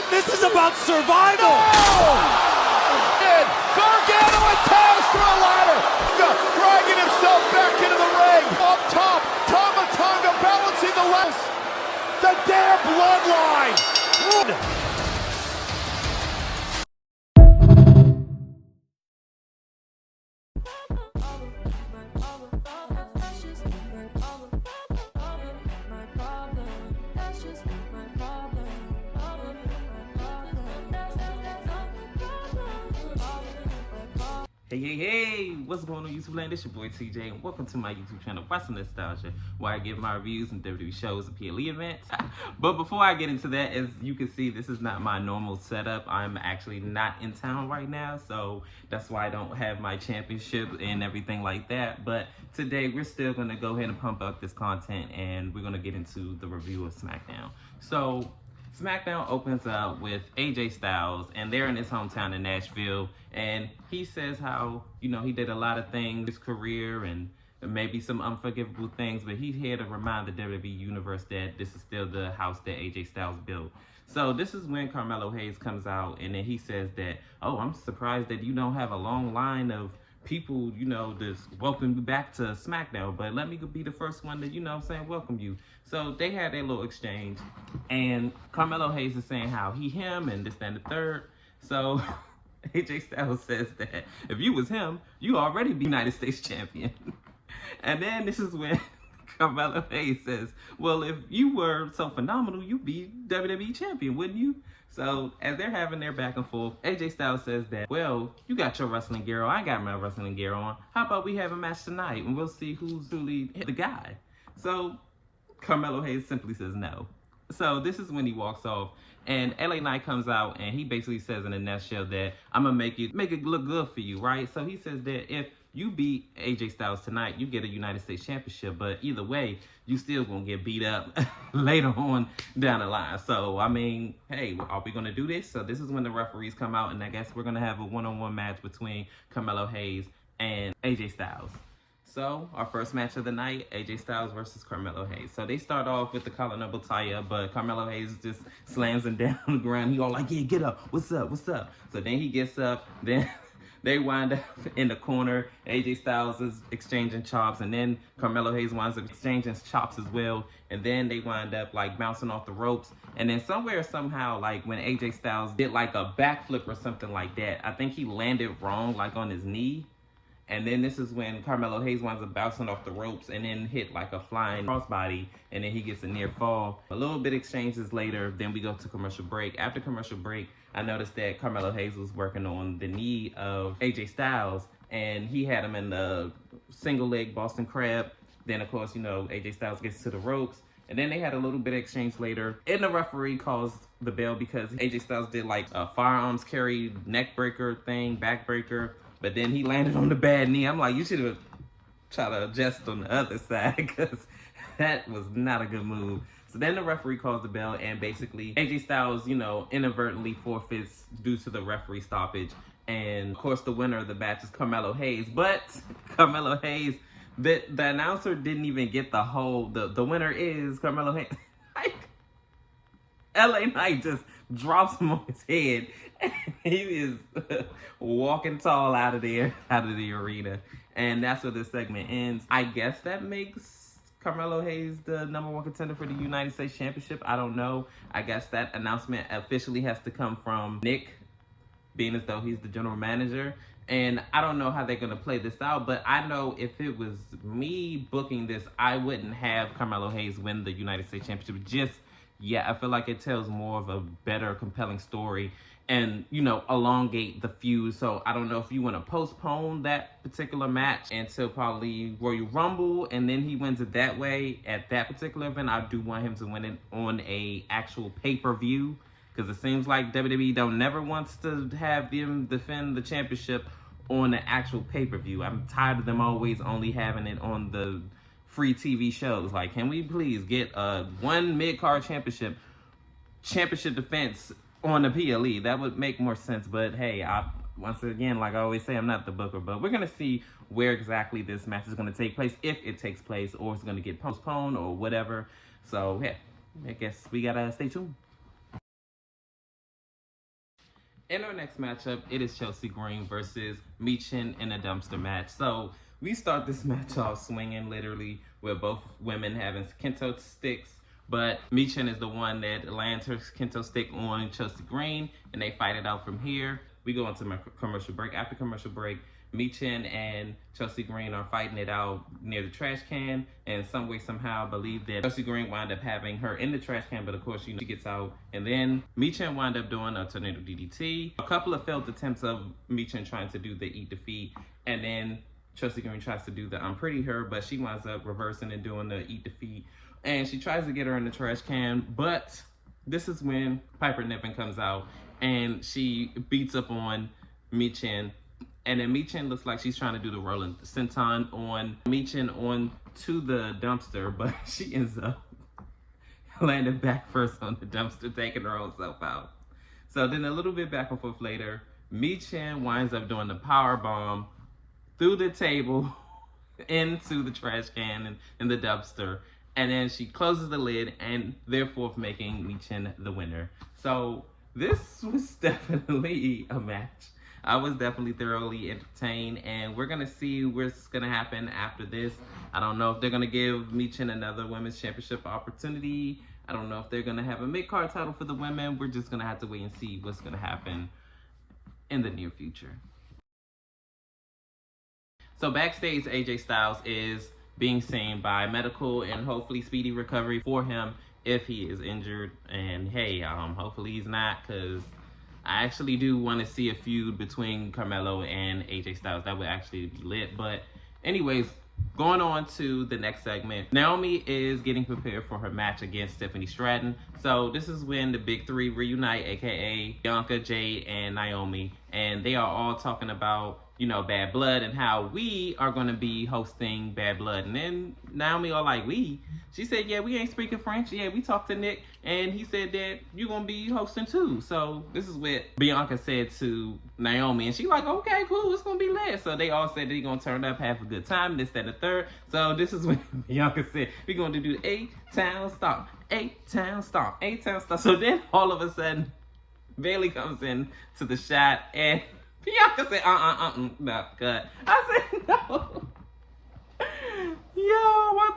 This is about survival. Gargano attacks through a ladder. Dragging himself back into the ring. Up top, Tama Tonga balancing the left. The damn bloodline. Hey, what's going on YouTube land? It's your boy TJ and welcome to my YouTube channel, Wrestling Nostalgia, where I give my reviews and WWE shows and PLE events. But before I get into that, as you can see, this is not my normal setup. I'm actually not in town right now, so that's why I don't have my championship and everything like that. But today, we're still going to go ahead and pump up this content and we're going to get into the review of SmackDown. So, SmackDown opens up with AJ Styles, and they're in his hometown in Nashville, and he says how, you know, he did a lot of things in his career and maybe some unforgivable things, but he's here to remind the WWE Universe that this is still the house that AJ Styles built. So this is when Carmelo Hayes comes out, and then he says that, oh, I'm surprised that you don't have a long line of people, you know, just welcome you back to SmackDown, but let me be the first one to, you know what I'm saying, welcome you. So they had their little exchange, and Carmelo Hayes is saying how him, and this, that, and the third. So AJ Styles says that if you was him, you already be United States champion. And then this is when Carmelo Hayes says, well, if you were so phenomenal, you'd be WWE champion, wouldn't you? So as they're having their back and forth, AJ Styles says that, well, you got your wrestling gear on, I got my wrestling gear on. How about we have a match tonight and we'll see who's really the guy? So Carmelo Hayes simply says no. So this is when he walks off, and LA Knight comes out and he basically says in a nutshell that I'm gonna make it look good for you, right? So he says that if you beat AJ Styles tonight, you get a United States Championship, but either way, you still gonna get beat up later on down the line. So, I mean, hey, are we gonna do this? So this is when the referees come out, and I guess we're gonna have a one-on-one match between Carmelo Hayes and AJ Styles. So, our first match of the night, AJ Styles versus Carmelo Hayes. So, they start off with the collar number tie-up, but Carmelo Hayes just slams him down on the ground. He all like, yeah, get up. What's up? What's up? So, then he gets up. Then they wind up in the corner. AJ Styles is exchanging chops, and then Carmelo Hayes winds up exchanging chops as well. And then they wind up, like, bouncing off the ropes. And then somewhere, somehow, like, when AJ Styles did, like, a backflip or something like that, I think he landed wrong, like, on his knee. And then this is when Carmelo Hayes winds up bouncing off the ropes and then hit like a flying crossbody, and then he gets a near fall. A little bit exchanges later, then we go to commercial break. After commercial break, I noticed that Carmelo Hayes was working on the knee of AJ Styles, and he had him in the single leg Boston Crab. Then of course, you know, AJ Styles gets to the ropes, and then they had a little bit of exchange later. And the referee calls the bell because AJ Styles did like a firearms carry neck breaker thing, back breaker. But then he landed on the bad knee. I'm like, you should have tried to adjust on the other side, because that was not a good move. So then the referee calls the bell, and basically AJ Styles, you know, inadvertently forfeits due to the referee stoppage. And of course, the winner of the match is Carmelo Hayes. But Carmelo Hayes, the announcer didn't even get the whole, the winner is Carmelo Hayes. LA Knight just drops him on his head, and he is walking tall out of the arena. And that's where this segment ends. I guess that makes Carmelo Hayes the #1 contender for the United States Championship. I don't know. I guess that announcement officially has to come from Nick, being as though he's the general manager. And I don't know how they're going to play this out, but I know if it was me booking this, I wouldn't have Carmelo Hayes win the United States Championship. Yeah, I feel like it tells more of a better, compelling story and, you know, elongate the feud. So I don't know if you want to postpone that particular match until probably Royal Rumble, and then he wins it that way at that particular event. I do want him to win it on a actual pay-per-view, because it seems like WWE never wants to have them defend the championship on the actual pay-per-view. I'm tired of them always only having it on the free TV shows. Like, can we please get one mid-card championship defense on the PLE? That would make more sense. But hey, once again, like I always say, I'm not the booker, but we're gonna see where exactly this match is gonna take place, if it takes place, or it's gonna get postponed or whatever. So yeah, I guess we gotta stay tuned. In our next matchup, it is Chelsea Green versus Michin in a dumpster match. So we start this match off swinging, literally, with both women having kendo sticks. But Michin is the one that lands her kendo stick on Chelsea Green, and they fight it out from here. We go into my commercial break. After commercial break, Michin and Chelsea Green are fighting it out near the trash can, and some way, somehow, I believe that Chelsea Green wound up having her in the trash can, but of course, she gets out, and then Michin wound up doing a tornado DDT. A couple of failed attempts of Michin trying to do the eat defeat, and then Chelsea Green tries to do the I'm pretty her, but she winds up reversing and doing the eat defeat, and she tries to get her in the trash can, but this is when Piper Niven comes out, and she beats up on Michin. And then Michin looks like she's trying to do the rolling senton on Michin on to the dumpster, but she ends up landing back first on the dumpster, taking her own self out. So then a little bit back and forth later, Michin winds up doing the power bomb through the table into the trash can and the dumpster. And then she closes the lid, and therefore making Michin the winner. So this was definitely a match. I was definitely thoroughly entertained, and we're going to see what's going to happen after this. I don't know if they're going to give Michin another women's championship opportunity. I don't know if they're going to have a mid-card title for the women. We're just going to have to wait and see what's going to happen in the near future. So backstage, AJ Styles is being seen by medical and hopefully speedy recovery for him if he is injured. And hey, hopefully he's not, because I actually do want to see a feud between Carmelo and AJ Styles. That would actually be lit. But anyways, going on to the next segment, Naomi is getting prepared for her match against Stephanie Stratton. So this is when the big three reunite, aka Bianca, Jade, and Naomi. And they are all talking about, you know, Bad Blood and how we are going to be hosting Bad Blood. And then Naomi are like, we? She said, yeah, we ain't speaking French. Yeah, we talked to Nick, and he said that you're going to be hosting too. So this is what Bianca said to Naomi. And she like, okay, cool, it's going to be lit. So they all said they're going to turn up, have a good time, this, that, and the third. So this is when Bianca said, we're going to do the A-Town Stomp, A-Town Stomp, A-Town Stomp. So then all of a sudden, Bailey comes in to the shot, and Bianca said, no, cut. I said, no. Yo, one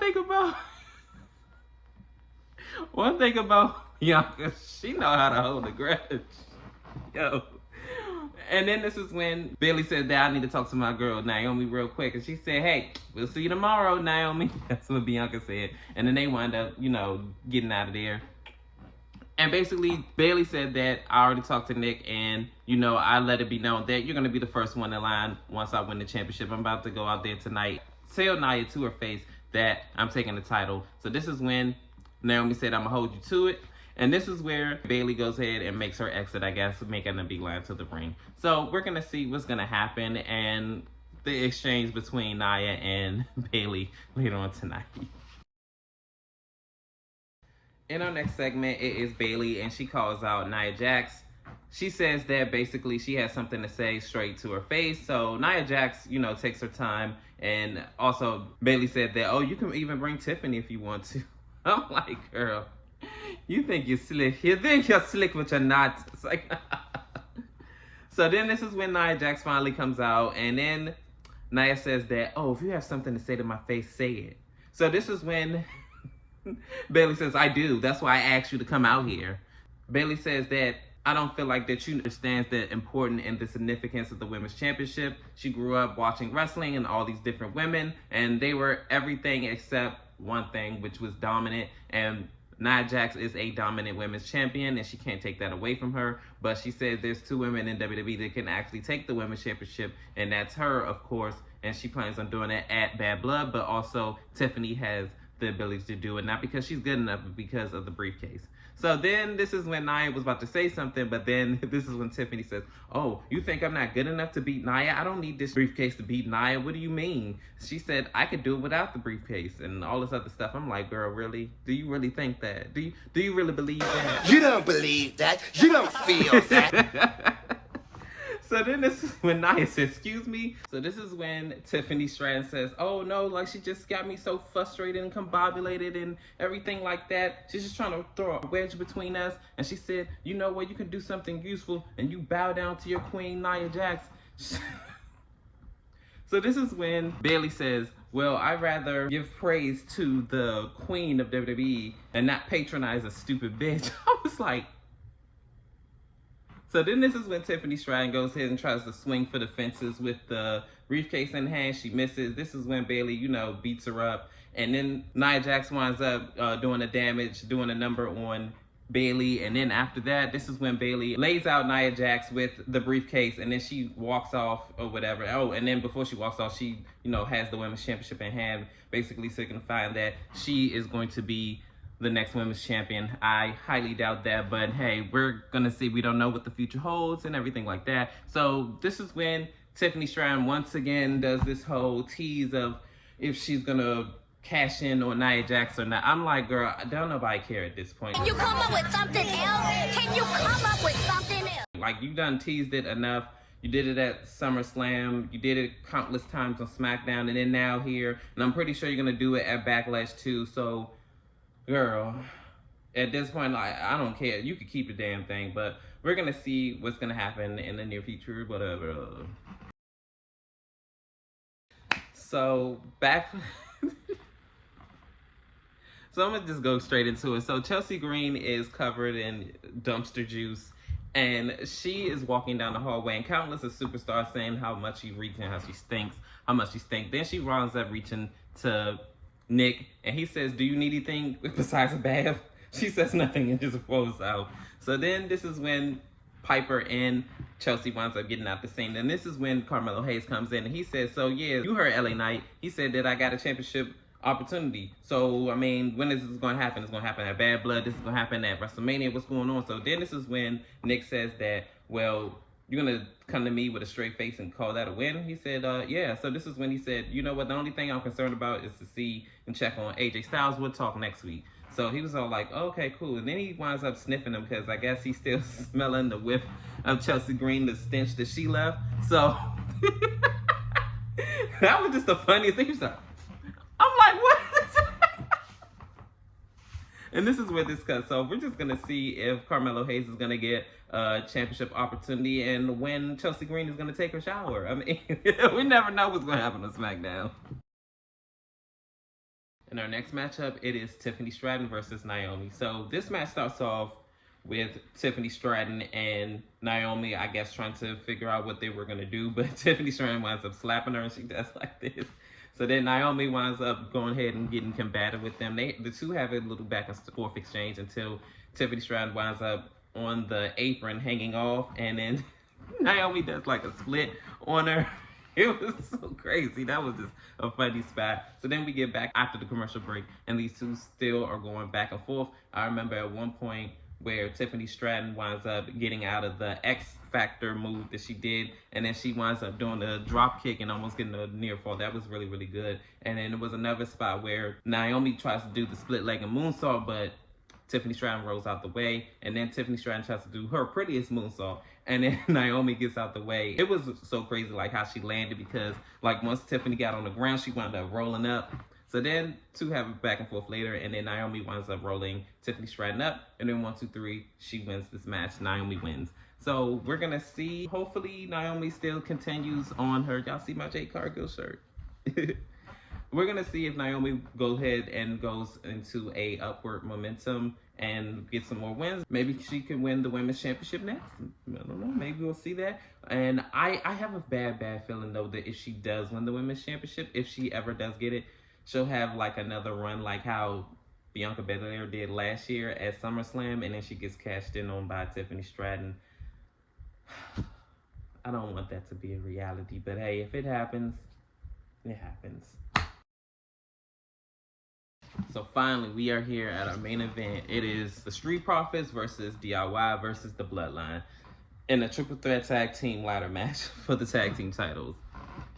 thing about Bianca, she know how to hold a grudge. Yo. And then this is when Bailey said that I need to talk to my girl, Naomi, real quick. And she said, hey, we'll see you tomorrow, Naomi. That's what Bianca said. And then they wind up, you know, getting out of there. And basically, Bailey said that I already talked to Nick, and, you know, I let it be known that you're going to be the first one in line once I win the championship. I'm about to go out there tonight, tell Nia to her face that I'm taking the title. So this is when Naomi said, I'm going to hold you to it. And this is where Bailey goes ahead and makes her exit, I guess, making a beeline to the ring. So we're going to see what's going to happen and the exchange between Nia and Bailey later on tonight. In our next segment, it is Bailey, and she calls out Nia Jax. She says that basically she has something to say straight to her face. So Nia Jax, you know, takes her time. And also Bailey said that, oh, you can even bring Tiffany if you want to. I'm like, girl, you think you're slick. You think you're slick, but you're not. It's like, so then this is when Nia Jax finally comes out. And then Nia says that, oh, if you have something to say to my face, say it. So this is when Bailey says, I do. That's why I asked you to come out here. Bailey says that I don't feel like that you understand the importance and the significance of the women's championship. She grew up watching wrestling and all these different women, and they were everything except one thing, which was dominant. And Nia Jax is a dominant women's champion, and she can't take that away from her. But she says there's two women in WWE that can actually take the women's championship, and that's her, of course. And she plans on doing it at Bad Blood, but also Tiffany has the ability to do it, not because she's good enough, but because of the briefcase. So then this is when Nia was about to say something, but then this is when Tiffany says, oh, you think I'm not good enough to beat Nia? I don't need this briefcase to beat Nia. What do you mean? She said, I could do it without the briefcase and all this other stuff. I'm like, girl, really? Do you really think that? Do you really believe that? You don't believe that. You don't feel that. So then this is when Nia says, excuse me. So this is when Tiffany Stratton says, oh no, like she just got me so frustrated and combobulated and everything like that. She's just trying to throw a wedge between us. And she said, you know what, you can do something useful and you bow down to your queen, Nia Jax. So this is when Bayley says, well, I'd rather give praise to the queen of WWE and not patronize a stupid bitch. I was like, so then this is when Tiffany Stratton goes ahead and tries to swing for the fences with the briefcase in hand. She misses. This is when Bayley, you know, beats her up. And then Nia Jax winds up doing the damage, doing a number on Bayley. And then after that, this is when Bayley lays out Nia Jax with the briefcase, and then she walks off or whatever. Oh, and then before she walks off, she, you know, has the women's championship in hand, basically signifying that she is going to be the next women's champion. I highly doubt that, but hey, we're gonna see. We don't know what the future holds and everything like that. So this is when Tiffany Stratton once again does this whole tease of if she's gonna cash in on Nia Jax or not. I'm like, girl, don't nobody care at this point. Can you come up with something else? Can you come up with something else? Like, you done teased it enough. You did it at SummerSlam. You did it countless times on SmackDown, and then now here. And I'm pretty sure you're gonna do it at Backlash too. So, girl, at this point, like, I don't care. You could keep the damn thing, but we're gonna see what's gonna happen in the near future, whatever. So back. So I'm gonna just go straight into it. So Chelsea Green is covered in dumpster juice, and she is walking down the hallway, and countless of superstars saying how much she reeks and how she stinks, how much she stinks. Then she runs up reaching to Nick, and he says, do you need anything besides a bath? She says nothing and just flows out. So then this is when Piper and Chelsea winds up getting out the scene. And this is when Carmelo Hayes comes in, and he says, so yeah, you heard LA Knight. He said that I got a championship opportunity. So, I mean, when is this going to happen? It's going to happen at Bad Blood. This is going to happen at WrestleMania. What's going on? So then this is when Nick says that, well, you're going to come to me with a straight face and call that a win? He said, yeah. So this is when he said, you know what, the only thing I'm concerned about is to see and check on AJ Styles. We'll talk next week. So he was all like, oh, okay, cool. And then he winds up sniffing him because I guess he's still smelling the whiff of Chelsea Green, the stench that she left. So that was just the funniest thing. He was like, I'm like, what? And this is where this cuts. So we're just going to see if Carmelo Hayes is going to get a championship opportunity and when Chelsea Green is going to take her shower. I mean, we never know what's going to happen on SmackDown. In our next matchup, it is Tiffany Stratton versus Naomi. So this match starts off with Tiffany Stratton and Naomi, I guess, trying to figure out what they were going to do. But Tiffany Stratton winds up slapping her, and she does like this. So then Naomi winds up going ahead and getting combative with them. The two have a little back and forth exchange until Tiffany Stratton winds up on the apron hanging off. And then Naomi does like a split on her. It was so crazy. That was just a funny spot. So then we get back after the commercial break, and these two still are going back and forth. I remember at one point where Tiffany Stratton winds up getting out of the X Factor move that she did, and then she winds up doing a drop kick and almost getting a near fall. That was really, really good. And then there was another spot where Naomi tries to do the split leg and moonsault, but Tiffany Stratton rolls out the way, and then Tiffany Stratton tries to do her prettiest moonsault, and then Naomi gets out the way. It was so crazy, like, how she landed, because, like, once Tiffany got on the ground, she wound up rolling up. So then two have a back and forth later, and then Naomi winds up rolling Tiffany Stratton up, and then 1, 2, 3, she wins this match. Naomi wins. So we're gonna see, hopefully Naomi still continues on her, y'all see my Jade Cargill shirt? We're gonna see if Naomi goes ahead and goes into a upward momentum and get some more wins. Maybe she can win the women's championship next. I don't know, maybe we'll see that. And I have a bad feeling though that if she does win the women's championship, if she ever does get it, she'll have like another run like how Bianca Belair did last year at SummerSlam, and then she gets cashed in on by Tiffany Stratton. I don't want that to be a reality, but hey, if it happens, it happens. So finally, we are here at our main event. It is the Street Profits versus DIY versus the Bloodline in a triple threat tag team ladder match for the tag team titles.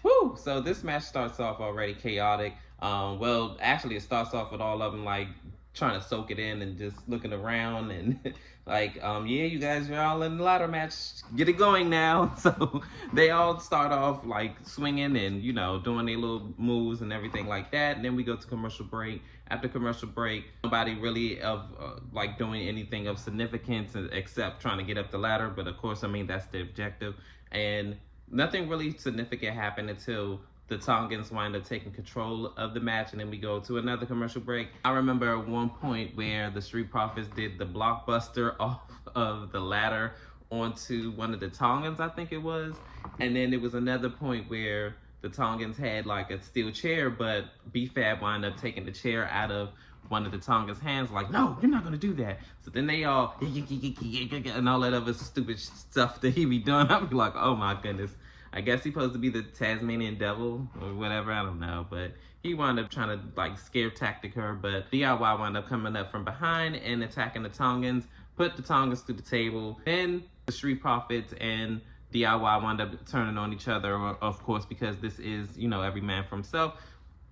Woo! So this match starts off already chaotic. Well, actually, it starts off with all of them like trying to soak it in and just looking around and like, yeah, you guys are all in the ladder match. Get it going now. So they all start off like swinging and, you know, doing their little moves and everything like that. And then we go to commercial break. After commercial break, nobody really of like doing anything of significance except trying to get up the ladder. But of course, I mean, that's the objective. And nothing really significant happened until the Tongans wind up taking control of the match, and then we go to another commercial break. I remember at one point where the Street Profits did the blockbuster off of the ladder onto one of the Tongans, I think it was. And then there was another point where the Tongans had like a steel chair, but B-Fab wound up taking the chair out of one of the Tongans' hands, like, no, you're not gonna do that. So then they all, and all that other stupid stuff that he be doing. I'd be like, oh my goodness. I guess he's supposed to be the Tasmanian devil or whatever, I don't know. But he wound up trying to like scare tactic her, but DIY wound up coming up from behind and attacking the Tongans, put the Tongans through the table. Then the Street Profits and DIY wound up turning on each other, of course, because this is, you know, every man for himself.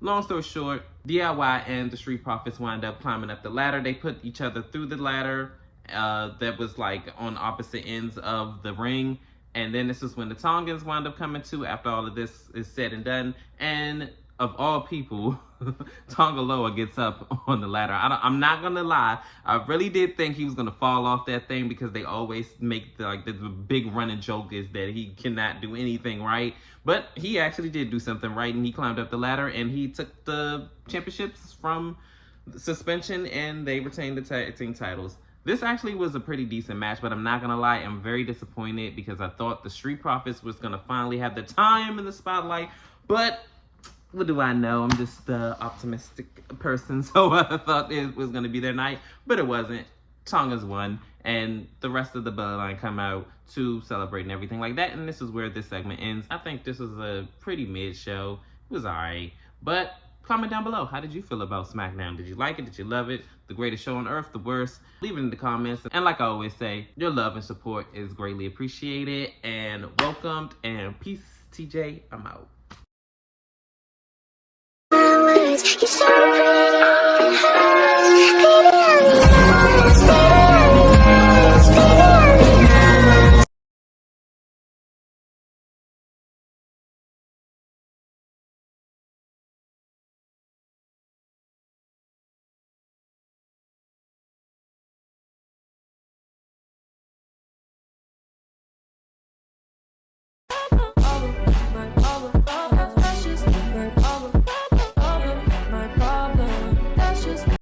Long story short, DIY and the Street Profits wind up climbing up the ladder. They put each other through the ladder that was like on opposite ends of the ring. And then this is when the Tongans wind up coming to after all of this is said and done. And of all people, Tonga Loa gets up on the ladder. I'm not going to lie. I really did think he was going to fall off that thing because they always make the big running joke is that he cannot do anything right. But he actually did do something right, and he climbed up the ladder and he took the championships from suspension and they retained the tag team titles. This actually was a pretty decent match, but I'm not going to lie, I'm very disappointed because I thought the Street Profits was going to finally have the time in the spotlight, but what do I know? I'm just an optimistic person, so I thought it was going to be their night, but it wasn't. Tonga's won, and the rest of the Bloodline come out to celebrate and everything like that, and this is where this segment ends. I think this was a pretty mid show. It was alright, but comment down below. How did you feel about SmackDown? Did you like it? Did you love it? The greatest show on earth? The worst? Leave it in the comments. And like I always say, your love and support is greatly appreciated and welcomed. And peace, TJ. I'm out.